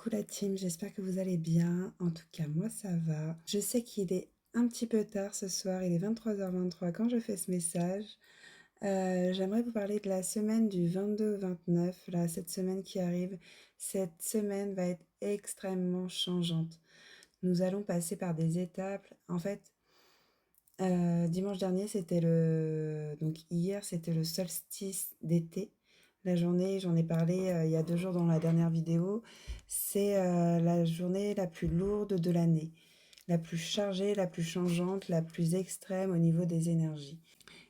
Coucou la team, j'espère que vous allez bien. En tout cas, moi ça va. Je sais qu'il est un petit peu tard ce soir, il est 23h23 quand je fais ce message. J'aimerais vous parler de la semaine du 22 au 29, là, cette semaine qui arrive. Cette semaine va être extrêmement changeante. Nous allons passer par des étapes. En fait, dimanche dernier, donc hier, c'était le solstice d'été. La journée, j'en ai parlé il y a 2 jours dans la dernière vidéo, c'est la journée la plus lourde de l'année, la plus chargée, la plus changeante, la plus extrême au niveau des énergies.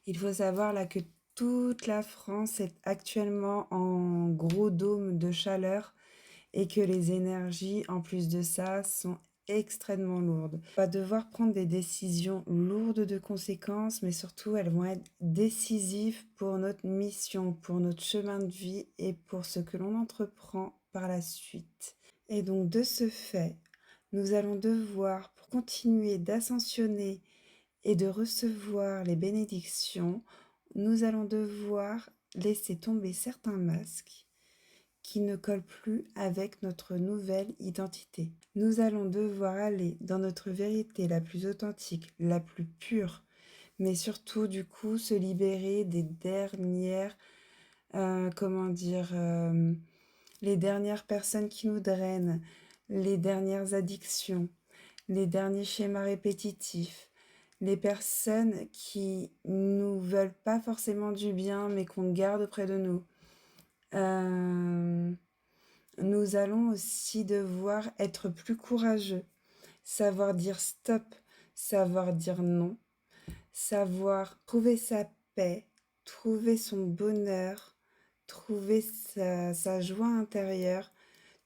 Il faut savoir là que toute la France est actuellement en gros dôme de chaleur et que les énergies, en plus de ça, sont extrêmement lourdes. On va devoir prendre des décisions lourdes de conséquences, mais surtout elles vont être décisives pour notre mission, pour notre chemin de vie et pour ce que l'on entreprend par la suite. Et donc de ce fait, nous allons devoir, pour continuer d'ascensionner et de recevoir les bénédictions, nous allons devoir laisser tomber certains masques qui ne colle plus avec notre nouvelle identité. Nous allons devoir aller dans notre vérité la plus authentique, la plus pure, mais surtout du coup se libérer des dernières, les dernières personnes qui nous drainent, les dernières addictions, les derniers schémas répétitifs, les personnes qui nous veulent pas forcément du bien mais qu'on garde près de nous. Nous allons aussi devoir être plus courageux, savoir dire stop, savoir dire non, savoir trouver sa paix, trouver son bonheur, trouver sa joie intérieure,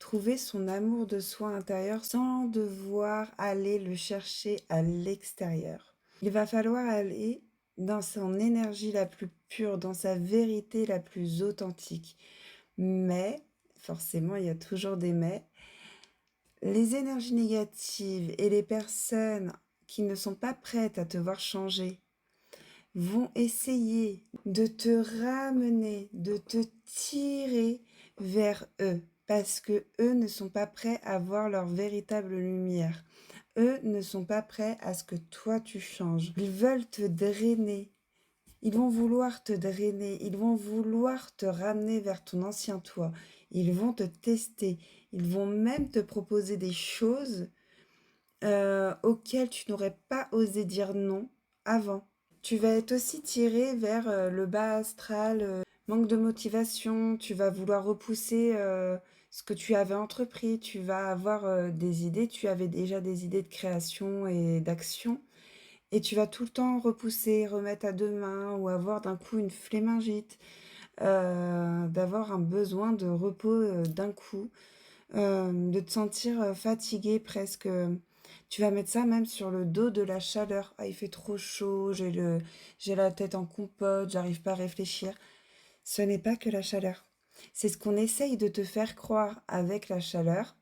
trouver son amour de soi intérieur sans devoir aller le chercher à l'extérieur. Il va falloir aller dans son énergie la plus pure, dans sa vérité la plus authentique. Mais, forcément, il y a toujours des mais, les énergies négatives et les personnes qui ne sont pas prêtes à te voir changer vont essayer de te ramener, de te tirer vers eux, parce que eux ne sont pas prêts à voir leur véritable lumière. Eux ne sont pas prêts à ce que toi tu changes. Ils veulent te drainer. Ils vont vouloir te drainer, ils vont vouloir te ramener vers ton ancien toi. Ils vont te tester, ils vont même te proposer des choses auxquelles tu n'aurais pas osé dire non avant. Tu vas être aussi tiré vers le bas astral, manque de motivation, tu vas vouloir repousser ce que tu avais entrepris, tu vas avoir des idées, tu avais déjà des idées de création et d'action. Et tu vas tout le temps repousser, remettre à demain ou avoir d'un coup une flémingite, d'avoir un besoin de repos d'un coup, de te sentir fatigué presque. Tu vas mettre ça même sur le dos de la chaleur. Ah, il fait trop chaud, j'ai la tête en compote, j'arrive pas à réfléchir. Ce n'est pas que la chaleur. C'est ce qu'on essaye de te faire croire avec la chaleur,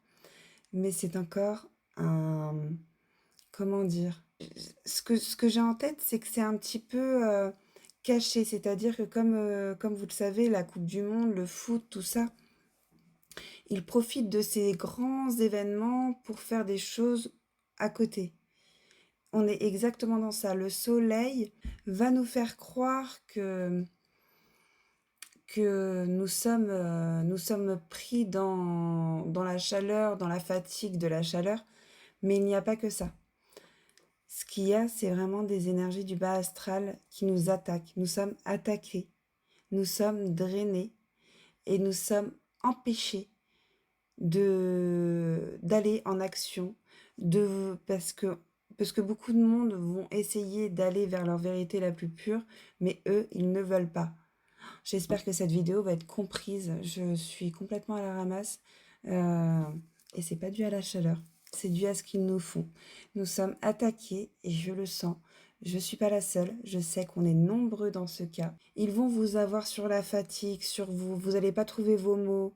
mais c'est encore un... Comment dire? Ce que j'ai en tête, c'est que c'est un petit peu caché. C'est-à-dire que comme vous le savez, la Coupe du Monde, le foot, tout ça, ils profitent de ces grands événements pour faire des choses à côté. On est exactement dans ça. Le soleil va nous faire croire que nous sommes pris dans la chaleur, dans la fatigue de la chaleur, mais il n'y a pas que ça. Ce qu'il y a, c'est vraiment des énergies du bas astral qui nous attaquent. Nous sommes attaqués, nous sommes drainés et nous sommes empêchés d'aller en action, parce que beaucoup de monde vont essayer d'aller vers leur vérité la plus pure, mais eux, ils ne veulent pas. J'espère que cette vidéo va être comprise. Je suis complètement à la ramasse et c'est pas dû à la chaleur. C'est dû à ce qu'ils nous font. Nous sommes attaqués et je le sens. Je ne suis pas la seule. Je sais qu'on est nombreux dans ce cas. Ils vont vous avoir sur la fatigue, sur vous. Vous n'allez pas trouver vos mots.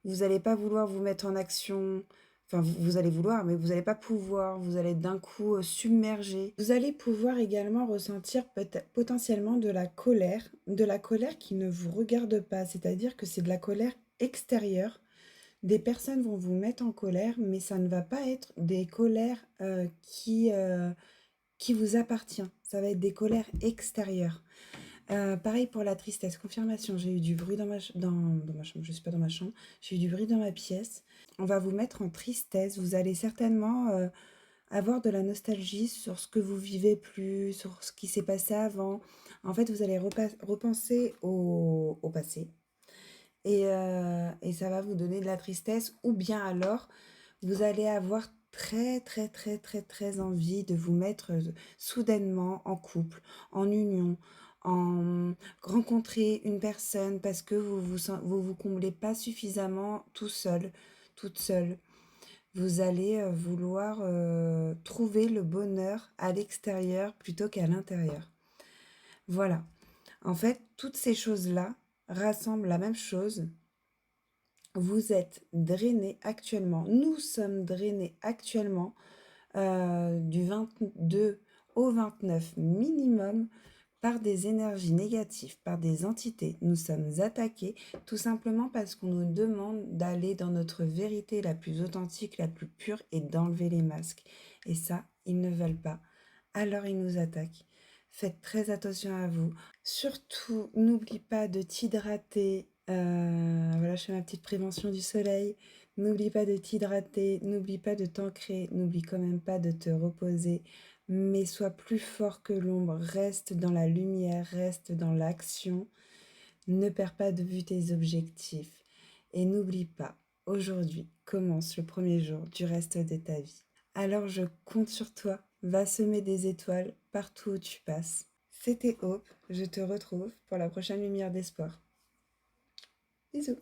Vous n'allez pas vouloir vous mettre en action. Enfin, vous allez vouloir, mais vous n'allez pas pouvoir. Vous allez être d'un coup submergé. Vous allez pouvoir également ressentir potentiellement de la colère qui ne vous regarde pas. C'est-à-dire que c'est de la colère extérieure Des personnes vont vous mettre en colère, mais ça ne va pas être des colères qui vous appartient. Ça va être des colères extérieures. Pareil pour la tristesse. Confirmation, j'ai eu du bruit dans ma chambre. Je suis pas dans ma chambre. J'ai eu du bruit dans ma pièce. On va vous mettre en tristesse. Vous allez certainement avoir de la nostalgie sur ce que vous vivez plus, sur ce qui s'est passé avant. En fait, vous allez repenser au passé et ça va vous donner de la tristesse ou bien alors vous allez avoir très très très très très envie de vous mettre soudainement en couple, en union, en rencontrer une personne parce que vous comblez pas suffisamment tout seul, toute seule. Vous allez vouloir trouver le bonheur à l'extérieur plutôt qu'à l'intérieur. Voilà. En fait, toutes ces choses-là rassemblent la même chose. Vous êtes drainé actuellement. Nous sommes drainés actuellement du 22 au 29 minimum par des énergies négatives, par des entités. Nous sommes attaqués tout simplement parce qu'on nous demande d'aller dans notre vérité la plus authentique, la plus pure et d'enlever les masques. Et ça, ils ne veulent pas. Alors ils nous attaquent. Faites très attention à vous. Surtout, n'oublie pas de t'hydrater. Voilà, je fais ma petite prévention du soleil. N'oublie pas de t'hydrater, n'oublie pas de t'ancrer, n'oublie quand même pas de te reposer, mais sois plus fort que l'ombre, reste dans la lumière, reste dans l'action, ne perds pas de vue tes objectifs. Et n'oublie pas, aujourd'hui commence le premier jour du reste de ta vie. Alors je compte sur toi, va semer des étoiles partout où tu passes. C'était Hope, je te retrouve pour la prochaine lumière d'espoir. Bisous.